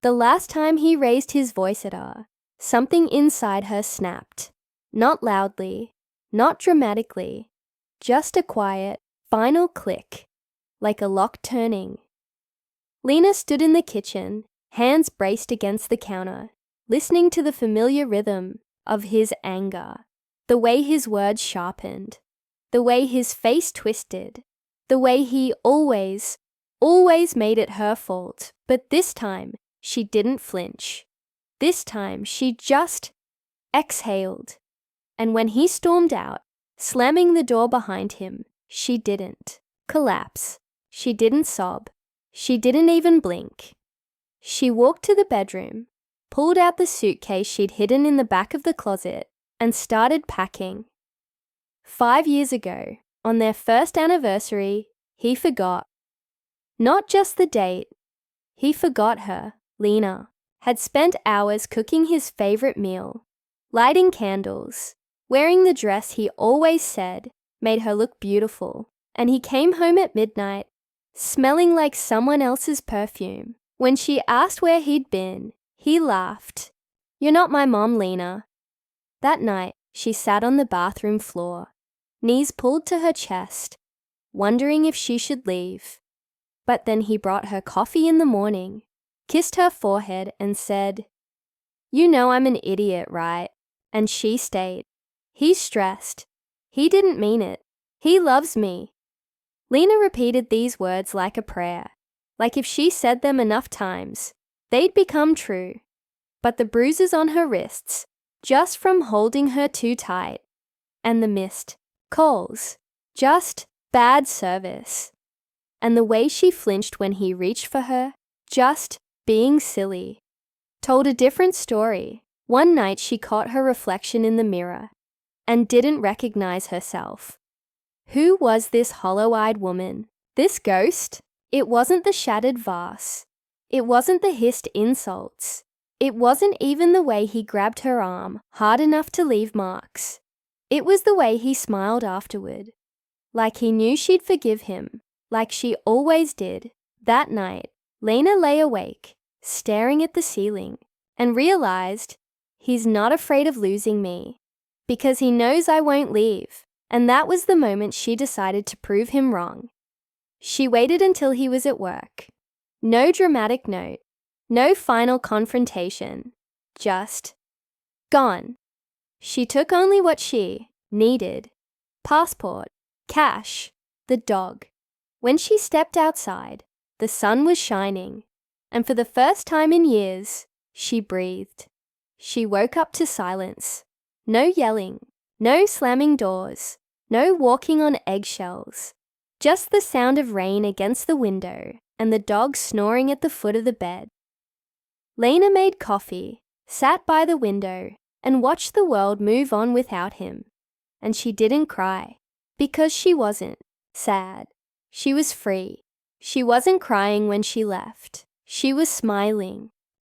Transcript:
The last time he raised his voice at her, something inside her snapped. Not loudly, not dramatically, just a quiet, final click, like a lock turning. Lena stood in the kitchen, hands braced against the counter, listening to the familiar rhythm of his anger, the way his words sharpened, the way his face twisted, the way he always made it her fault, but this time she didn't flinch. This time she just exhaled. And when he stormed out, slamming the door behind him, she didn't collapse. She didn't sob. She didn't even blink. She walked to the bedroom, pulled out the suitcase she'd hidden in the back of the closet, and started packing. 5 years ago, on their first anniversary, he forgot. Not just the date. He forgot her, Lena, had spent hours cooking his favorite meal, lighting candles, wearing the dress he always said made her look beautiful, and he came home at midnight, smelling like someone else's perfume. When she asked where he'd been, he laughed. "You're not my mom, Lena." That night, she sat on the bathroom floor, knees pulled to her chest, wondering if she should leave. But then he brought her coffee in the morning, kissed her forehead and said, "You know I'm an idiot, right?" And she stayed. He's stressed. He didn't mean it. He loves me. Lena repeated these words like a prayer, like if she said them enough times, they'd become true. But the bruises on her wrists, just from holding her too tight, and the missed calls, just bad service. And the way she flinched when he reached for her, just being silly, told a different story. One night she caught her reflection in the mirror and didn't recognize herself. Who was this hollow-eyed woman? This ghost? It wasn't the shattered vase. It wasn't the hissed insults. It wasn't even the way he grabbed her arm hard enough to leave marks. It was the way he smiled afterward, like he knew she'd forgive him, like she always did. That night, Lena lay awake, staring at the ceiling, and realized, he's not afraid of losing me, because he knows I won't leave. And that was the moment she decided to prove him wrong. She waited until he was at work. No dramatic note, no final confrontation, just gone. She took only what she needed: passport, cash, the dog. When she stepped outside, the sun was shining, and for the first time in years, she breathed. She woke up to silence. No yelling, no slamming doors, no walking on eggshells. Just the sound of rain against the window and the dog snoring at the foot of the bed. Lena made coffee, sat by the window, and watched the world move on without him. And she didn't cry, because she wasn't sad. She was free. She wasn't crying when she left. She was smiling.